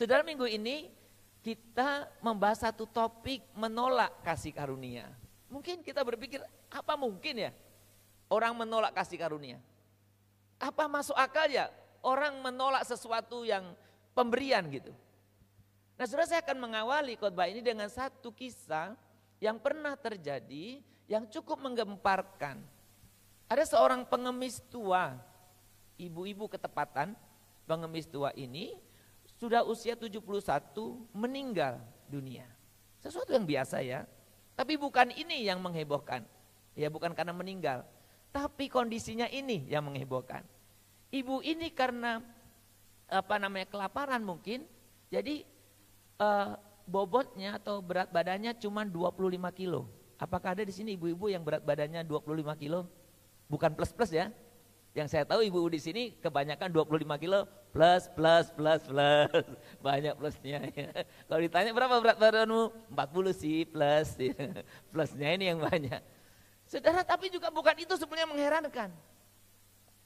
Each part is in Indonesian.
Saudara, minggu ini kita membahas satu topik menolak kasih karunia. Mungkin kita berpikir, apa mungkin ya orang menolak kasih karunia? Apa masuk akal ya orang menolak sesuatu yang pemberian gitu? Nah, saudara, saya akan mengawali khotbah ini dengan satu kisah yang pernah terjadi yang cukup menggemparkan. Ada seorang pengemis tua, ibu-ibu ketepatan, pengemis tua ini sudah usia 71 meninggal dunia. Sesuatu yang biasa ya. Tapi bukan ini yang menghebohkan. Ya, bukan karena meninggal, tapi kondisinya ini yang menghebohkan. Ibu ini karena kelaparan mungkin. Jadi bobotnya atau berat badannya cuma 25 kilo. Apakah ada di sini ibu-ibu yang berat badannya 25 kilo? Bukan plus-plus ya. Yang saya tahu ibu di sini kebanyakan 25 kilo plus. Banyak plusnya ya. Kalau ditanya berapa berat badanmu? 40 sih plus. Plusnya ini yang banyak. Saudara, tapi juga bukan itu sebenarnya mengherankan.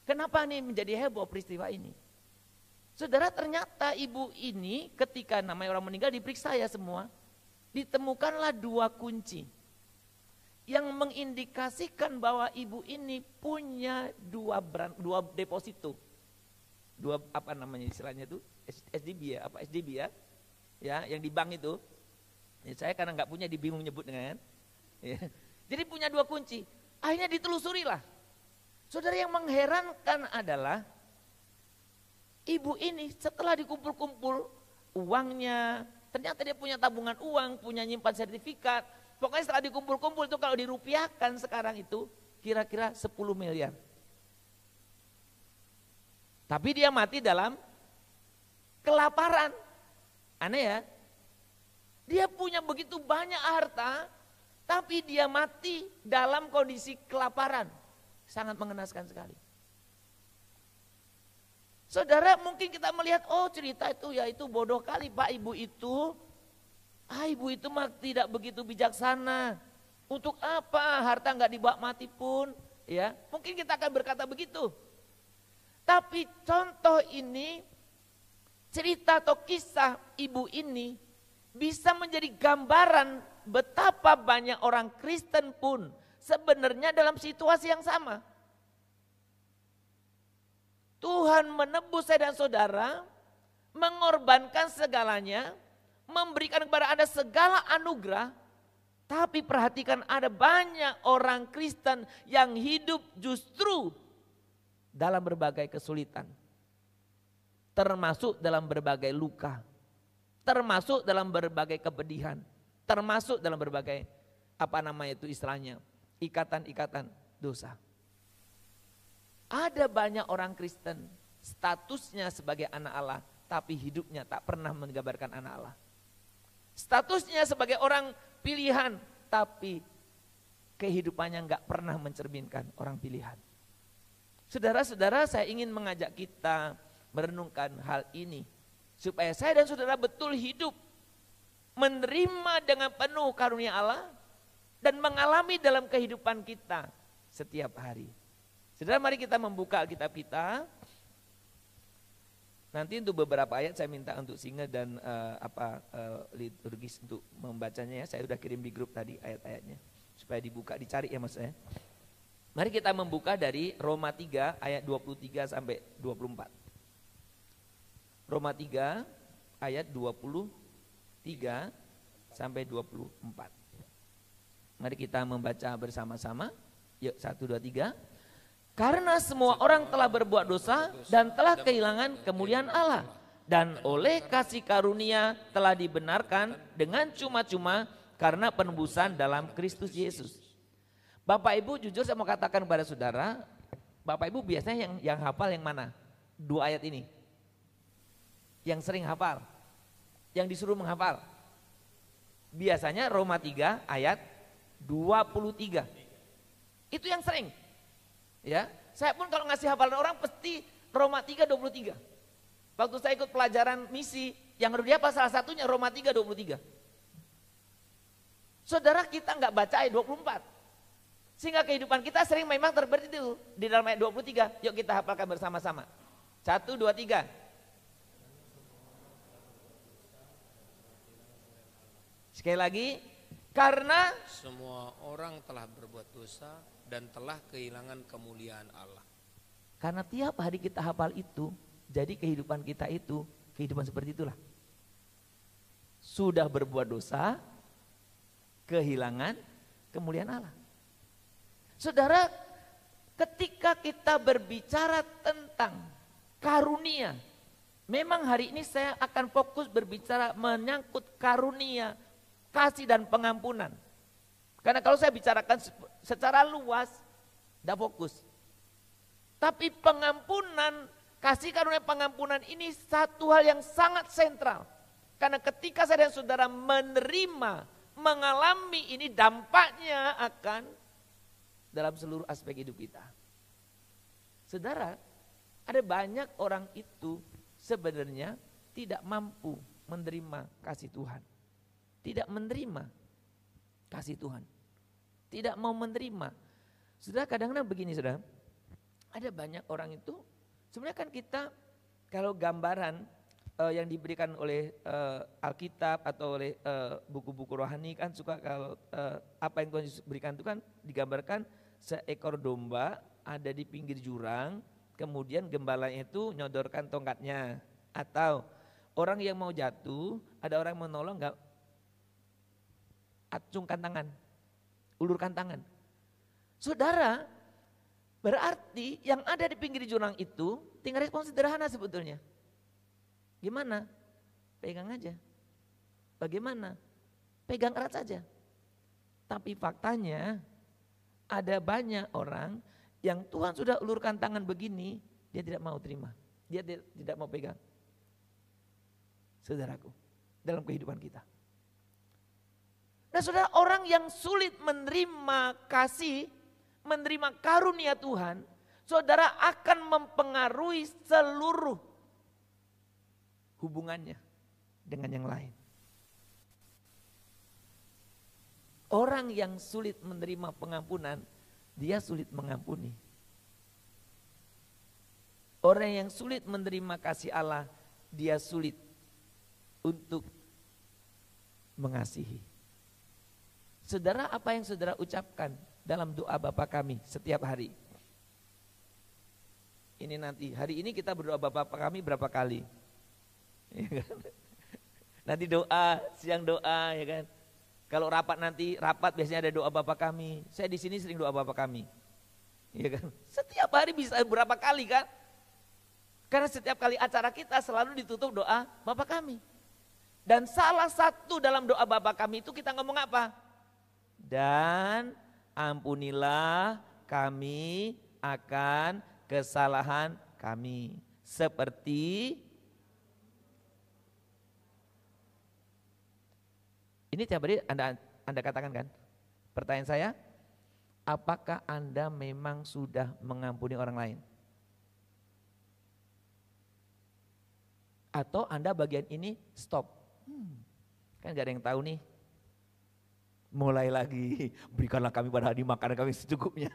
Kenapa nih menjadi heboh peristiwa ini? Saudara, ternyata ibu ini ketika namanya orang meninggal diperiksa ya semua. Ditemukanlah 2 kunci. Yang mengindikasikan bahwa ibu ini punya 2 deposito. 2 istilahnya itu? SDB ya, SDB ya? Ya, yang di bank itu. Ya, saya karena nggak punya dibingung nyebut dengan. Ya. Jadi punya 2 kunci. Akhirnya ditelusuri lah. Saudara, yang mengherankan adalah ibu ini setelah dikumpul-kumpul uangnya, ternyata dia punya tabungan uang, punya nyimpan sertifikat. Pokoknya setelah dikumpul-kumpul itu kalau dirupiahkan sekarang itu kira-kira 10 miliar. Tapi dia mati dalam kelaparan. Aneh ya. Dia punya begitu banyak harta, tapi dia mati dalam kondisi kelaparan. Sangat mengenaskan sekali. Saudara, mungkin kita melihat, oh cerita itu ya itu bodoh kali Pak, ibu itu mah tidak begitu bijaksana. Untuk apa harta nggak dibawa mati pun, ya mungkin kita akan berkata begitu. Tapi contoh ini, cerita atau kisah ibu ini bisa menjadi gambaran betapa banyak orang Kristen pun sebenarnya dalam situasi yang sama. Tuhan menebus saya dan saudara, mengorbankan segalanya, memberikan kepada Anda segala anugerah, tapi perhatikan ada banyak orang Kristen yang hidup justru dalam berbagai kesulitan, termasuk dalam berbagai luka, termasuk dalam berbagai kepedihan, termasuk dalam berbagai istilahnya ikatan-ikatan dosa. Ada banyak orang Kristen statusnya sebagai anak Allah, tapi hidupnya tak pernah menggambarkan anak Allah. Statusnya sebagai orang pilihan, tapi kehidupannya enggak pernah mencerminkan orang pilihan. Saudara-saudara, saya ingin mengajak kita merenungkan hal ini, supaya saya dan saudara betul hidup menerima dengan penuh karunia Allah dan mengalami dalam kehidupan kita setiap hari. Saudara, mari kita membuka Alkitab kita. Nanti untuk beberapa ayat saya minta untuk singa dan liturgis untuk membacanya ya. Saya sudah kirim di grup tadi ayat-ayatnya supaya dibuka, dicari ya maksudnya. Mari kita membuka dari Roma 3 ayat 23 sampai 24. Roma 3 ayat 23 sampai 24. Mari kita membaca bersama-sama. Yuk 1 2 3. Karena semua orang telah berbuat dosa dan telah kehilangan kemuliaan Allah. Dan oleh kasih karunia telah dibenarkan dengan cuma-cuma karena penebusan dalam Kristus Yesus. Bapak Ibu, jujur saya mau katakan kepada saudara, Bapak Ibu biasanya yang hafal yang mana? 2 ayat ini. Yang sering hafal, yang disuruh menghafal. Biasanya Roma 3 ayat 23. Itu yang sering. Ya, saya pun kalau ngasih hafalan orang pasti Roma 3:23. Waktu saya ikut pelajaran misi, yang harus dihafal salah satunya Roma 3:23. Saudara, kita nggak baca ayat 24. Sehingga kehidupan kita sering memang terberti itu di dalam ayat 23. Yuk kita hafalkan bersama-sama. 1 2 3. Sekali lagi, karena semua orang telah berbuat dosa dan telah kehilangan kemuliaan Allah. Karena tiap hari kita hafal itu, jadi kehidupan kita itu kehidupan seperti itulah. Sudah berbuat dosa, kehilangan kemuliaan Allah. Saudara, ketika kita berbicara tentang karunia, memang hari ini saya akan fokus berbicara menyangkut karunia, kasih dan pengampunan. Karena kalau saya bicarakan secara luas, tidak fokus. Tapi pengampunan, kasih karunia pengampunan ini satu hal yang sangat sentral. Karena ketika saya dan saudara menerima, mengalami ini, dampaknya akan dalam seluruh aspek hidup kita. Saudara, ada banyak orang itu sebenarnya tidak mampu menerima kasih Tuhan. Tidak menerima kasih Tuhan. Tidak mau menerima. Saudara, kadang-kadang begini saudara. Ada banyak orang itu, sebenarnya kan kita kalau gambaran yang diberikan oleh Alkitab atau oleh buku-buku rohani kan suka kalau apa yang Tuhan Yesus berikan itu kan digambarkan seekor domba ada di pinggir jurang, kemudian gembalanya itu nyodorkan tongkatnya. Atau orang yang mau jatuh, ada orang yang mau nolong enggak, acungkan tangan, ulurkan tangan. Saudara, berarti yang ada di pinggir jurang itu tinggal respon sederhana sebetulnya. Gimana? Pegang aja. Bagaimana? Pegang erat saja. Tapi faktanya ada banyak orang yang Tuhan sudah ulurkan tangan begini, dia tidak mau terima. Dia tidak mau pegang. Saudaraku, dalam kehidupan kita. Nah saudara, orang yang sulit menerima kasih, menerima karunia Tuhan, saudara akan mempengaruhi seluruh hubungannya dengan yang lain. Orang yang sulit menerima pengampunan, dia sulit mengampuni. Orang yang sulit menerima kasih Allah, dia sulit untuk mengasihi. Saudara, apa yang saudara ucapkan dalam doa Bapa kami setiap hari? Ini nanti, hari ini kita berdoa Bapa kami berapa kali? Ya kan? Nanti doa, siang doa, ya kan? Kalau rapat nanti, rapat biasanya ada doa Bapa kami. Saya di sini sering doa Bapa kami. Ya kan? Setiap hari bisa berapa kali kan? Karena setiap kali acara kita selalu ditutup doa Bapa kami. Dan salah satu dalam doa Bapa kami itu kita ngomong apa? Dan ampunilah kami akan kesalahan kami. Seperti ini tiap hari Anda katakan kan? Pertanyaan saya, apakah Anda memang sudah mengampuni orang lain? Atau Anda bagian ini stop? Kan gak ada yang tahu nih. Mulai lagi, berikanlah kami pada hari makanan kami secukupnya.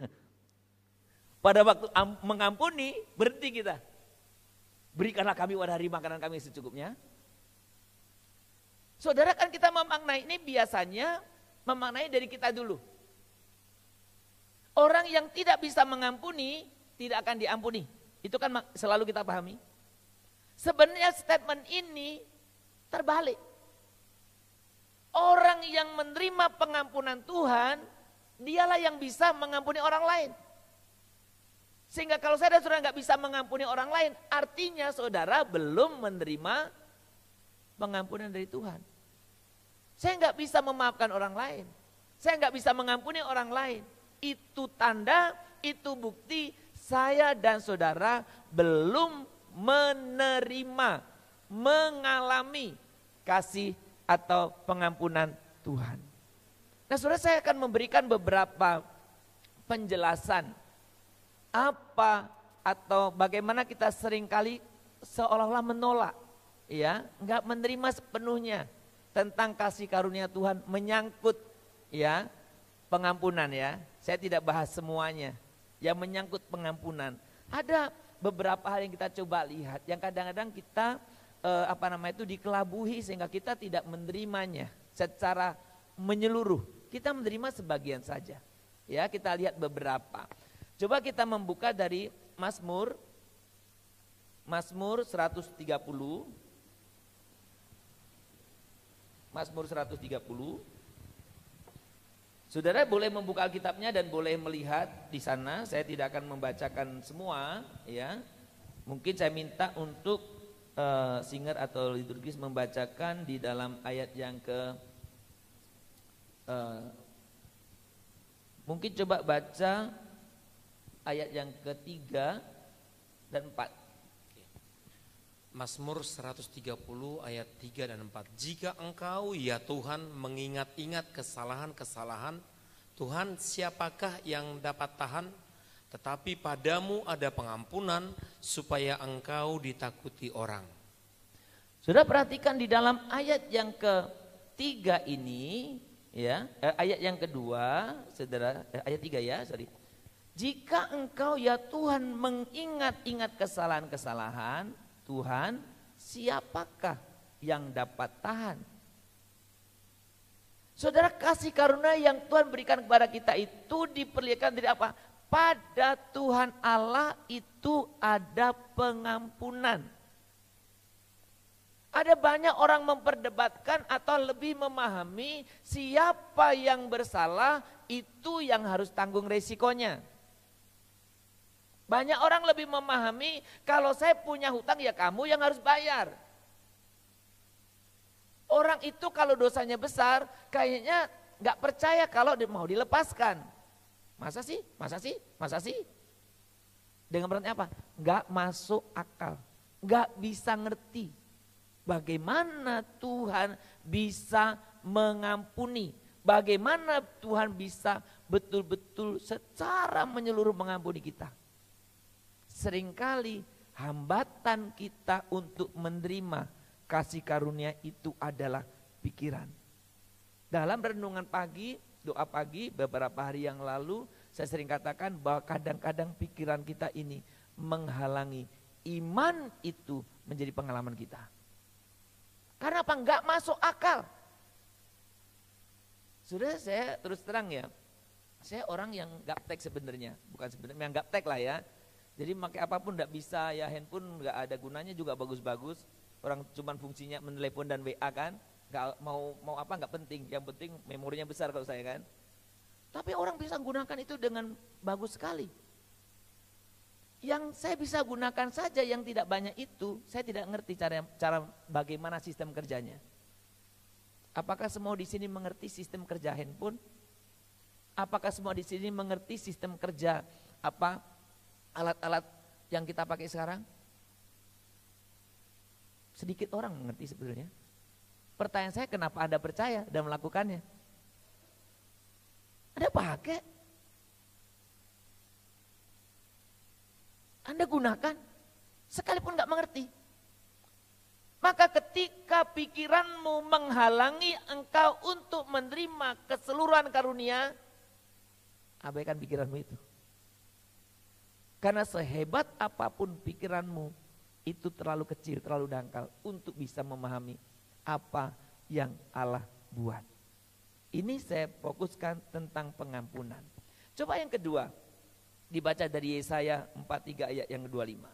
Pada waktu mengampuni, berhenti kita. Berikanlah kami pada hari makanan kami secukupnya. Saudara, kan kita memaknai ini biasanya memaknai dari kita dulu. Orang yang tidak bisa mengampuni tidak akan diampuni. Itu kan selalu kita pahami. Sebenarnya statement ini terbalik. Orang yang menerima pengampunan Tuhan, dialah yang bisa mengampuni orang lain. Sehingga kalau saya dan saudara nggak bisa mengampuni orang lain, artinya saudara belum menerima pengampunan dari Tuhan. Saya nggak bisa memaafkan orang lain. Saya nggak bisa mengampuni orang lain. Itu tanda, itu bukti saya dan saudara belum menerima, mengalami kasih atau pengampunan Tuhan. Nah saudara, saya akan memberikan beberapa penjelasan apa atau bagaimana kita seringkali seolah-olah menolak, ya, nggak menerima sepenuhnya tentang kasih karunia Tuhan menyangkut ya pengampunan ya. Saya tidak bahas semuanya yang menyangkut pengampunan. Ada beberapa hal yang kita coba lihat yang kadang-kadang kita dikelabuhi sehingga kita tidak menerimanya secara menyeluruh. Kita menerima sebagian saja. Ya, kita lihat beberapa. Coba kita membuka dari Mazmur 130. Mazmur 130. Saudara boleh membuka Alkitabnya dan boleh melihat di sana. Saya tidak akan membacakan semua, ya. Mungkin saya minta untuk singer atau liturgis membacakan di dalam ayat yang mungkin coba baca ayat yang ketiga dan 4. Mazmur 130 ayat 3 dan 4. Jika engkau ya Tuhan mengingat-ingat kesalahan-kesalahan, Tuhan siapakah yang dapat tahan? Tetapi padamu ada pengampunan supaya engkau ditakuti orang. Sudah perhatikan di dalam ayat yang ketiga ini, ya, ayat yang kedua, saudara, ayat 3 ya, sorry. Jika engkau ya Tuhan mengingat-ingat kesalahan-kesalahan, Tuhan, siapakah yang dapat tahan? Saudara, kasih karunia yang Tuhan berikan kepada kita itu diperlihatkan dari apa? Pada Tuhan Allah itu ada pengampunan. Ada banyak orang memperdebatkan atau lebih memahami siapa yang bersalah itu yang harus tanggung resikonya. Banyak orang lebih memahami kalau saya punya hutang ya kamu yang harus bayar. Orang itu kalau dosanya besar kayaknya gak percaya kalau mau dilepaskan. Masa sih? Masa sih? Masa sih? Dengan berarti apa? Gak masuk akal. Gak bisa ngerti bagaimana Tuhan bisa mengampuni. Bagaimana Tuhan bisa betul-betul secara menyeluruh mengampuni kita. Seringkali hambatan kita untuk menerima kasih karunia itu adalah pikiran. Dalam renungan pagi, doa pagi beberapa hari yang lalu, saya sering katakan bahwa kadang-kadang pikiran kita ini menghalangi iman itu menjadi pengalaman kita. Karena apa? Enggak masuk akal. Sudah, saya terus terang ya, saya orang yang gaptek sebenarnya, bukan sebenarnya yang gaptek lah ya. Jadi pakai apapun enggak bisa, ya handphone enggak ada gunanya juga bagus-bagus. Orang cuman fungsinya menelepon dan WA kan, enggak mau apa enggak penting. Yang penting memorinya besar kalau saya kan. Tapi orang bisa gunakan itu dengan bagus sekali. Yang saya bisa gunakan saja yang tidak banyak itu, saya tidak ngerti cara bagaimana sistem kerjanya. Apakah semua di sini mengerti sistem kerja handphone? Apakah semua di sini mengerti sistem kerja alat-alat yang kita pakai sekarang? Sedikit orang mengerti sebetulnya. Pertanyaan saya, kenapa Anda percaya dan melakukannya? Anda pakai, Anda gunakan, sekalipun gak mengerti. Maka ketika pikiranmu menghalangi engkau untuk menerima keseluruhan karunia, abaikan pikiranmu itu. Karena sehebat apapun pikiranmu, itu terlalu kecil, terlalu dangkal untuk bisa memahami apa yang Allah buat. Ini saya fokuskan tentang pengampunan. Coba yang kedua, dibaca dari Yesaya 43 ayat yang ke-25.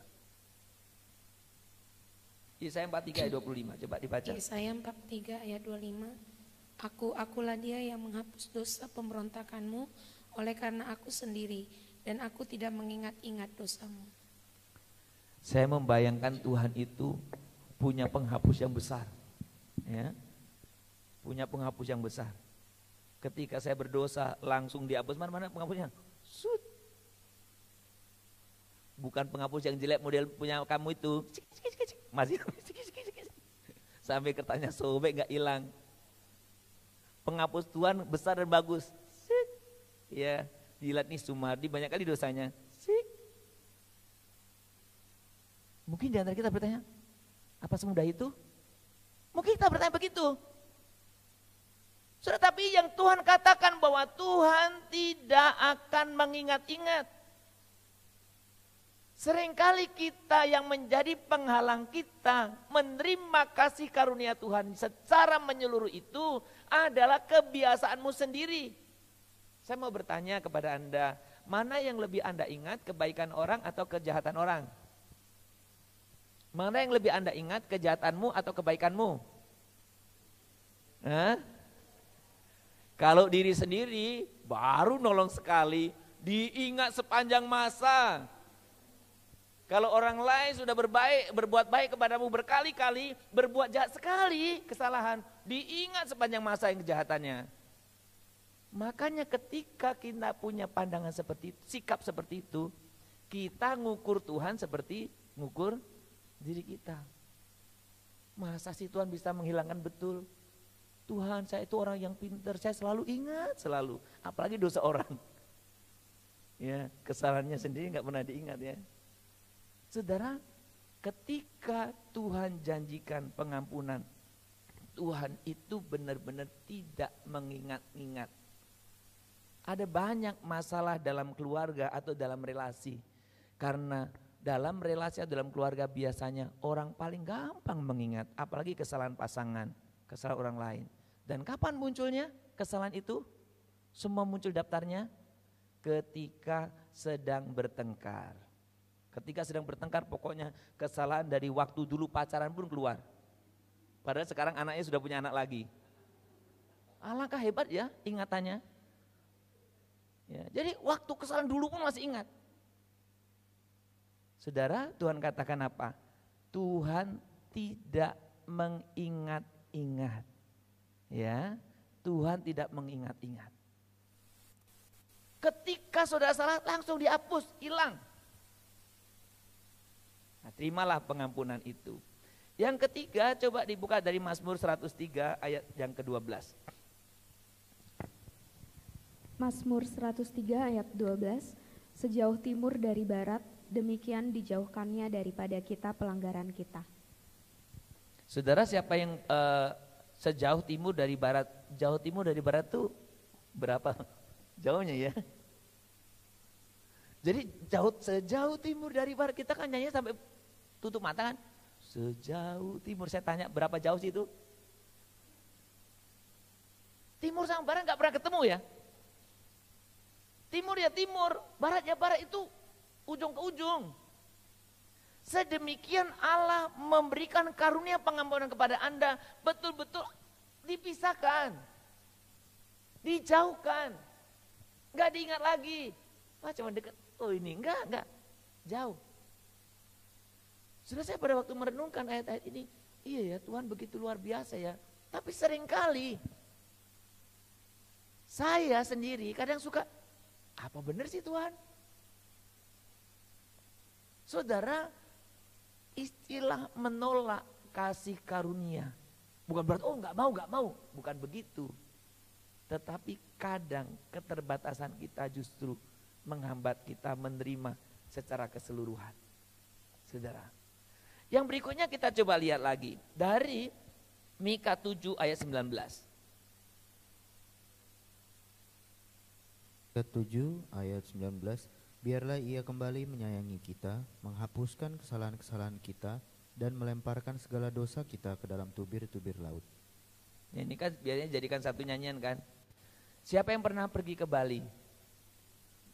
Yesaya 43 ayat 25, coba dibaca. Yesaya 43 ayat 25. Akulah dia yang menghapus dosa pemberontakanmu oleh karena aku sendiri, dan aku tidak mengingat-ingat dosamu. Saya membayangkan Tuhan itu punya penghapus yang besar, ya, punya penghapus yang besar. Ketika saya berdosa langsung dihapus, mana penghapusnya? Sut. Bukan penghapus yang jelek model punya kamu itu, masih sampai kertasnya sobek nggak hilang. Penghapus Tuhan besar dan bagus. Sik. Ya, dilihat nih Sumardi banyak kali dosanya. Sik. Mungkin di antara kita bertanya, apa semudah itu? Mungkin kita bertanya begitu. Sudah, tapi yang Tuhan katakan bahwa Tuhan tidak akan mengingat-ingat. Seringkali kita yang menjadi penghalang kita menerima kasih karunia Tuhan secara menyeluruh itu adalah kebiasaanmu sendiri. Saya mau bertanya kepada Anda, mana yang lebih Anda ingat, kebaikan orang atau kejahatan orang? Mana yang lebih Anda ingat, kejahatanmu atau kebaikanmu? Hah? Kalau diri sendiri baru nolong sekali, diingat sepanjang masa. Kalau orang lain sudah berbuat baik kepadamu berkali-kali, berbuat jahat sekali kesalahan, diingat sepanjang masa yang kejahatannya. Makanya ketika kita punya pandangan seperti itu, sikap seperti itu, kita ngukur Tuhan seperti ngukur diri kita. Masa sih Tuhan bisa menghilangkan betul? Tuhan, saya itu orang yang pintar, saya selalu ingat selalu, apalagi dosa orang. Ya, kesalahannya sendiri nggak pernah diingat ya. Saudara, ketika Tuhan janjikan pengampunan, Tuhan itu benar-benar tidak mengingat-ingat. Ada banyak masalah dalam keluarga atau dalam relasi. Karena dalam relasi atau dalam keluarga biasanya orang paling gampang mengingat, apalagi kesalahan pasangan, kesalahan orang lain. Dan kapan munculnya kesalahan itu? Semua muncul daftarnya ketika sedang bertengkar. Ketika sedang bertengkar pokoknya kesalahan dari waktu dulu pacaran pun keluar. Padahal sekarang anaknya sudah punya anak lagi. Alangkah hebat ya ingatannya. Ya, jadi waktu kesalahan dulu pun masih ingat. Saudara, Tuhan katakan apa? Tuhan tidak mengingat-ingat. Ya, Tuhan tidak mengingat-ingat. Ketika saudara salah langsung dihapus, hilang. Nah, terimalah pengampunan itu. Yang ketiga, coba dibuka dari Mazmur 103 ayat yang ke-12. Mazmur 103 ayat 12, sejauh timur dari barat, demikian dijauhkannya daripada kita pelanggaran kita. Saudara, siapa yang sejauh timur dari barat? Jauh timur dari barat tuh berapa jauhnya ya? Jadi sejauh timur dari barat, kita kan nyanyi sampai tutup mata kan? Sejauh timur, saya tanya berapa jauh sih itu? Timur sama barat gak pernah ketemu ya? Timur ya timur, barat ya barat, itu ujung ke ujung. Sedemikian Allah memberikan karunia pengampunan kepada Anda, betul-betul dipisahkan, dijauhkan, gak diingat lagi. Wah cuma dekat, oh ini enggak, jauh. Sudah saya pada waktu merenungkan ayat-ayat ini, iya ya Tuhan begitu luar biasa ya. Tapi seringkali saya sendiri kadang suka, apa benar sih Tuhan? Saudara, istilah menolak kasih karunia bukan berarti oh nggak mau, bukan begitu. Tetapi kadang keterbatasan kita justru menghambat kita menerima secara keseluruhan. Saudara, yang berikutnya kita coba lihat lagi dari Mika 7 ayat 19. Mika 7 ayat 19, biarlah ia kembali menyayangi kita, menghapuskan kesalahan-kesalahan kita, dan melemparkan segala dosa kita ke dalam tubir-tubir laut. Ya, ini kan biasanya jadikan satu nyanyian kan. Siapa yang pernah pergi ke Bali?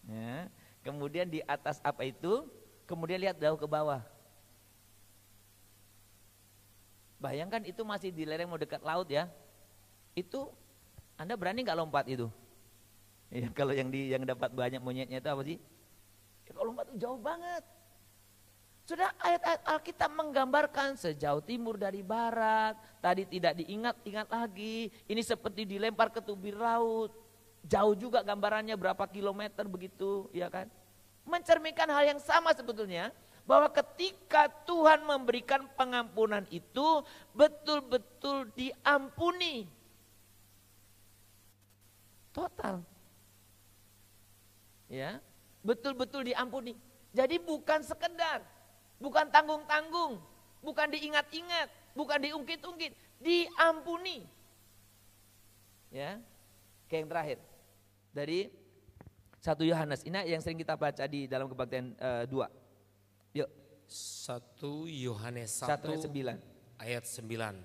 Ya, kemudian di atas apa itu, kemudian lihat jauh ke bawah. Bayangkan itu masih di lereng mau dekat laut ya. Itu Anda berani nggak lompat itu? Ya, kalau yang dapat banyak monyetnya itu apa sih? Ya, kalau lompat itu jauh banget. Sudah ayat-ayat Alkitab menggambarkan sejauh timur dari barat, tadi tidak diingat-ingat lagi, ini seperti dilempar ke tubir laut. Jauh juga gambarannya berapa kilometer begitu, ya kan? Mencerminkan hal yang sama sebetulnya. Bahwa ketika Tuhan memberikan pengampunan itu betul-betul diampuni. Total. Ya, betul-betul diampuni. Jadi bukan sekedar, bukan tanggung-tanggung, bukan diingat-ingat, bukan diungkit-ungkit, diampuni. Ya. Oke, yang terakhir. Dari 1 Yohanes, ini yang sering kita baca di dalam kebaktian 2. Yuk, 1 Yohanes 1 ayat 9. ayat 9.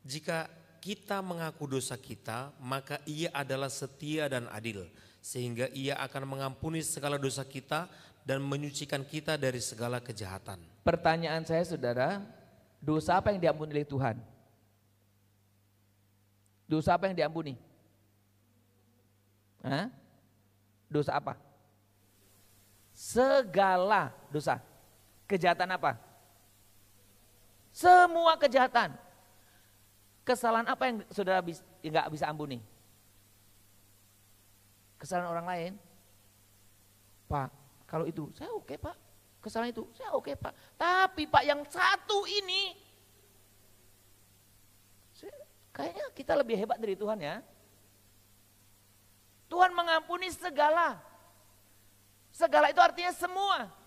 Jika kita mengaku dosa kita, maka Ia adalah setia dan adil, sehingga Ia akan mengampuni segala dosa kita dan menyucikan kita dari segala kejahatan. Pertanyaan saya saudara, dosa apa yang diampuni oleh Tuhan? Dosa apa yang diampuni? Hah? Dosa apa? Segala dosa. Kejahatan apa? Semua kejahatan. Kesalahan apa yang saudara nggak bisa ampuni? Kesalahan orang lain? Pak, kalau itu saya oke Pak. Kesalahan itu saya oke Pak. Tapi Pak yang satu ini, kayaknya kita lebih hebat dari Tuhan ya. Tuhan mengampuni segala. Segala itu artinya semua.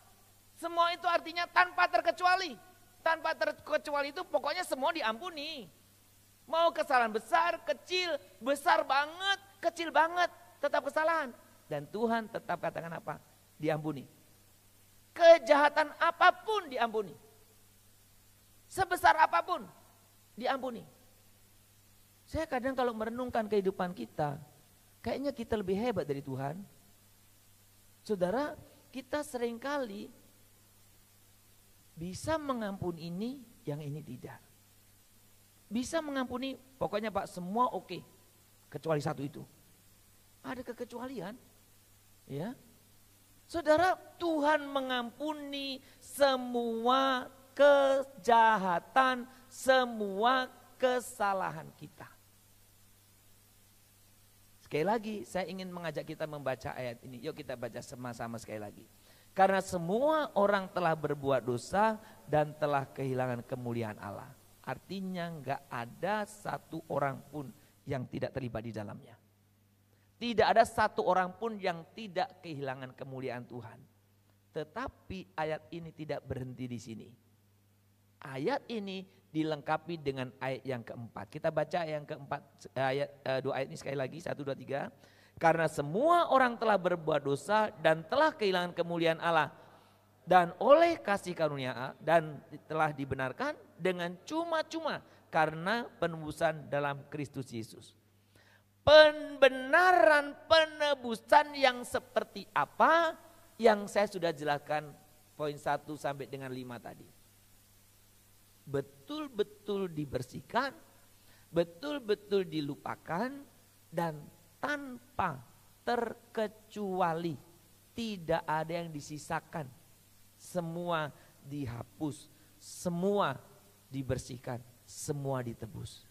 Semua itu artinya tanpa terkecuali. Tanpa terkecuali itu pokoknya semua diampuni. Mau kesalahan besar, kecil, besar banget, kecil banget, tetap kesalahan. Dan Tuhan tetap katakan apa? Diampuni. Kejahatan apapun diampuni. Sebesar apapun diampuni. Saya kadang kalau merenungkan kehidupan kita, kayaknya kita lebih hebat dari Tuhan. Saudara, kita seringkali bisa mengampuni ini, yang ini tidak. Bisa mengampuni, pokoknya Pak semua oke, kecuali satu itu. Ada kekecualian, ya. Saudara, Tuhan mengampuni semua kejahatan, semua kesalahan kita. Sekali lagi saya ingin mengajak kita membaca ayat ini. Yuk kita baca sama-sama sekali lagi. Karena semua orang telah berbuat dosa dan telah kehilangan kemuliaan Allah. Artinya enggak ada satu orang pun yang tidak terlibat di dalamnya. Tidak ada satu orang pun yang tidak kehilangan kemuliaan Tuhan. Tetapi ayat ini tidak berhenti di sini. Ayat ini dilengkapi dengan ayat yang keempat. Kita baca yang keempat, dua ayat ini sekali lagi, 1, 2, 3. Karena semua orang telah berbuat dosa dan telah kehilangan kemuliaan Allah. Dan oleh kasih karunia dan telah dibenarkan dengan cuma-cuma karena penebusan dalam Kristus Yesus. Pembenaran penebusan yang seperti apa yang saya sudah jelaskan poin 1 sampai dengan 5 tadi. Betul-betul dibersihkan, betul-betul dilupakan dan tanpa terkecuali, tidak ada yang disisakan, semua dihapus, semua dibersihkan, semua ditebus.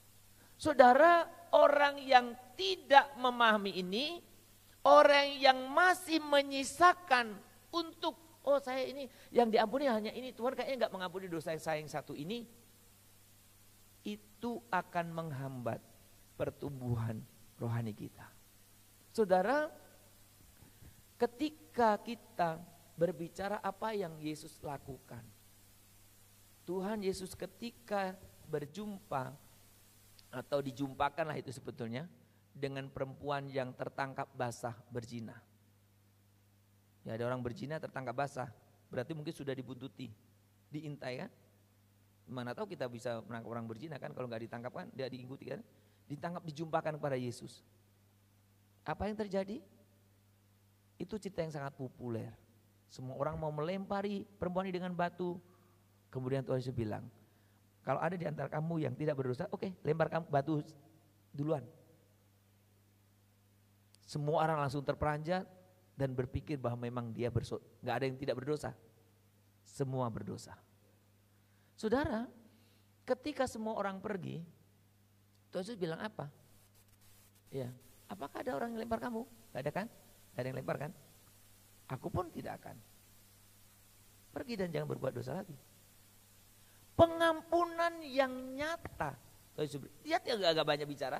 Saudara, orang yang tidak memahami ini, orang yang masih menyisakan untuk oh saya ini yang diampuni hanya ini, Tuhan kayaknya enggak mengampuni dosa saya yang satu ini, itu akan menghambat pertumbuhan rohani kita. Saudara, ketika kita berbicara apa yang Yesus lakukan, Tuhan Yesus ketika berjumpa atau dijumpakanlah itu sebetulnya dengan perempuan yang tertangkap basah berzina. Ya ada orang berzina tertangkap basah, berarti mungkin sudah dibuntuti, diintai kan. Mana tahu kita bisa menangkap orang berzina kan, kalau nggak ditangkap kan, dia diikuti kan. Ditangkap, dijumpakan kepada Yesus. Apa yang terjadi? Itu cerita yang sangat populer. Semua orang mau melempari perempuan ini dengan batu. Kemudian Tuhan Yesus bilang, kalau ada di antara kamu yang tidak berdosa, oke, lempar kamu batu duluan. Semua orang langsung terperanjat dan berpikir bahwa memang dia berdosa. Gak ada yang tidak berdosa. Semua berdosa. Saudara, ketika semua orang pergi, Tuhan Yesus bilang apa? Ya, apakah ada orang yang lempar kamu? Gak ada kan? Gak ada yang lempar kan? Aku pun tidak akan. Pergi dan jangan berbuat dosa lagi. Pengampunan yang nyata. Lihat ya agak banyak bicara.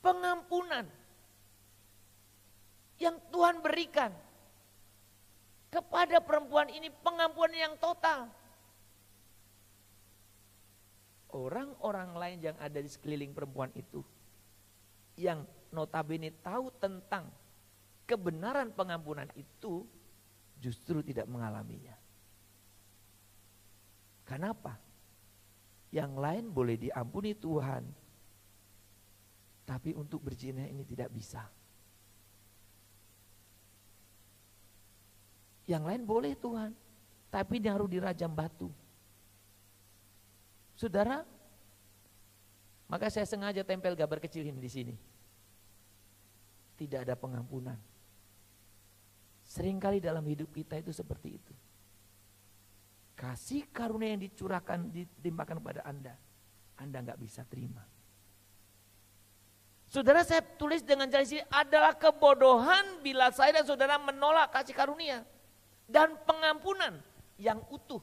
Pengampunan yang Tuhan berikan kepada perempuan ini, pengampunan yang total. Orang-orang lain yang ada di sekeliling perempuan itu, yang notabene tahu tentang kebenaran pengampunan itu, justru tidak mengalaminya. Kenapa? Yang lain boleh diampuni Tuhan, tapi untuk berzina ini tidak bisa. Yang lain boleh Tuhan, tapi dia harus dirajam batu. Saudara, maka saya sengaja tempel gambar kecil ini di sini. Tidak ada pengampunan. Seringkali dalam hidup kita itu seperti itu. Kasih karunia yang dicurahkan, ditimpakan kepada Anda nggak bisa terima. Saudara, saya tulis dengan jelas ini adalah kebodohan bila saya dan saudara menolak kasih karunia dan pengampunan yang utuh.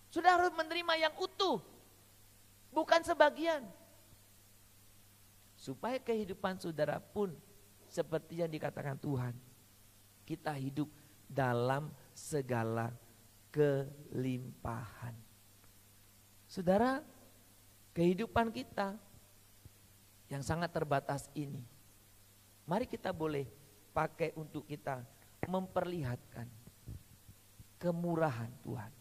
Saudara harus menerima yang utuh, bukan sebagian. Supaya kehidupan saudara pun seperti yang dikatakan Tuhan, kita hidup dalam segala kelimpahan. Saudara, kehidupan kita yang sangat terbatas ini, mari kita boleh pakai untuk kita memperlihatkan kemurahan Tuhan.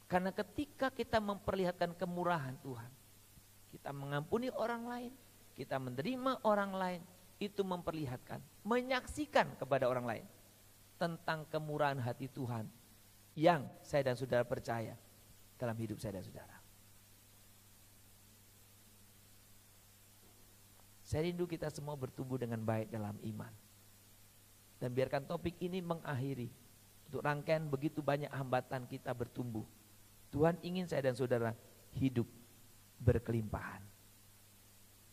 Karena ketika kita memperlihatkan kemurahan Tuhan, kita mengampuni orang lain, kita menerima orang lain, itu memperlihatkan, menyaksikan kepada orang lain tentang kemurahan hati Tuhan yang saya dan saudara percaya dalam hidup saya dan saudara. Saya rindu kita semua bertumbuh dengan baik dalam iman. Dan biarkan topik ini mengakhiri untuk rangkaian begitu banyak hambatan kita bertumbuh. Tuhan ingin saya dan saudara hidup berkelimpahan.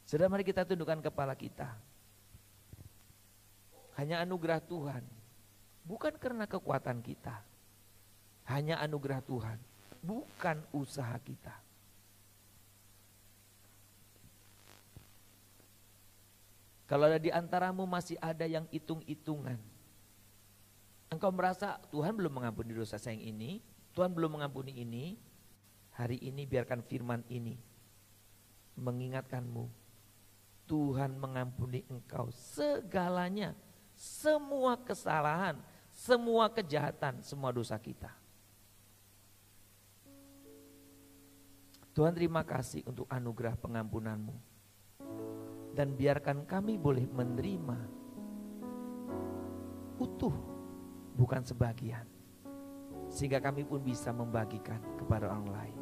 Saudara, mari kita tundukkan kepala kita. Hanya anugerah Tuhan, bukan karena kekuatan kita. Hanya anugerah Tuhan, bukan usaha kita. Kalau ada di antaramu masih ada yang hitung-hitungan, engkau merasa Tuhan belum mengampuni dosa saya yang ini, Tuhan belum mengampuni ini, hari ini biarkan firman ini mengingatkanmu, Tuhan mengampuni engkau segalanya, semua kesalahan, semua kejahatan, semua dosa kita. Tuhan, terima kasih untuk anugerah pengampunanmu. Dan biarkan kami boleh menerima utuh, bukan sebagian. Sehingga kami pun bisa membagikan kepada orang lain.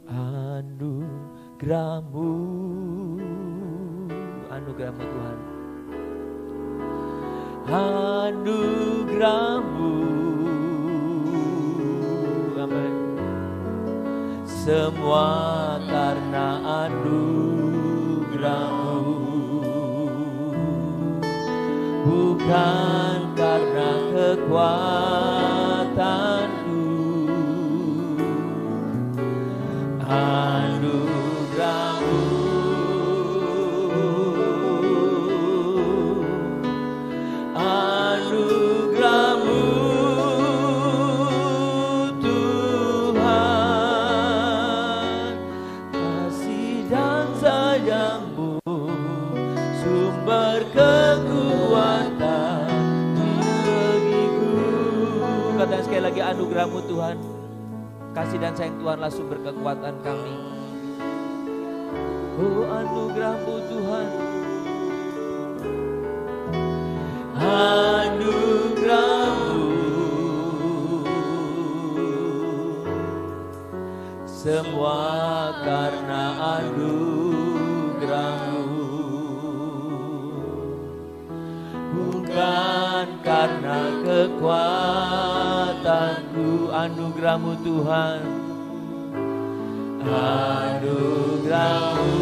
Anugerah-Mu, anugerah-Mu Tuhan. Anugerah-Mu, amin. Semua karena anugerah-Mu, bukan karena kekuatanku. Anugerah-Mu, anugerah-Mu Tuhan, kasih dan sayang-Mu, sumber kekuatan bagiku. Katakan sekali lagi, anugerah-Mu Tuhan, kasih dan sayang Tuhanlah sumber kekuatan kami. Oh, anugerah-Mu Tuhan, anugerah-Mu, semua karena anugerah-Mu, bukan karena kekuatanku. Anugerah-Mu Tuhan, anugerah-Mu,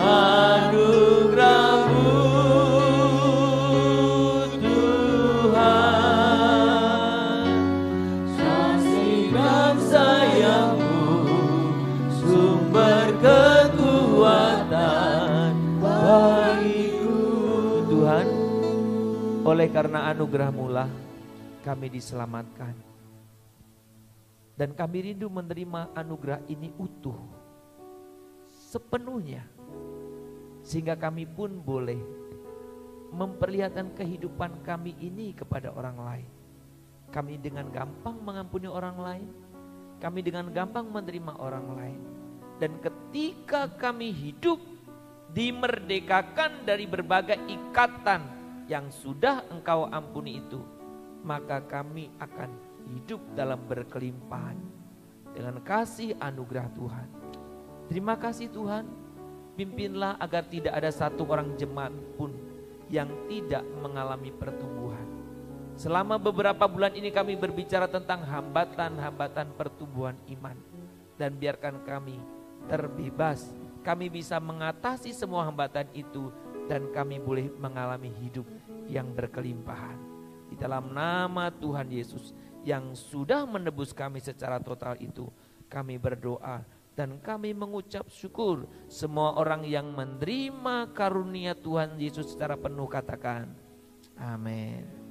anugerah-Mu Tuhan, kasih dan sayang-Mu, sumber kekuatan bagiku. Tuhan, oleh karena anugerah-Mu lah kami diselamatkan. Dan kami rindu menerima anugerah ini utuh. sepenuhnya. Sehingga kami pun boleh memperlihatkan kehidupan kami ini kepada orang lain. Kami dengan gampang mengampuni orang lain. Kami dengan gampang menerima orang lain. Dan ketika kami hidup dimerdekakan dari berbagai ikatan yang sudah Engkau ampuni itu, maka kami akan hidup dalam berkelimpahan dengan kasih anugerah Tuhan. Terima kasih Tuhan, pimpinlah agar tidak ada satu orang jemaat pun yang tidak mengalami pertumbuhan. Selama beberapa bulan ini kami berbicara tentang hambatan-hambatan pertumbuhan iman. Dan biarkan kami terbebas, kami bisa mengatasi semua hambatan itu dan kami boleh mengalami hidup yang berkelimpahan. Di dalam nama Tuhan Yesus yang sudah menebus kami secara total itu, kami berdoa dan kami mengucap syukur. Semua orang yang menerima karunia Tuhan Yesus secara penuh katakan amin.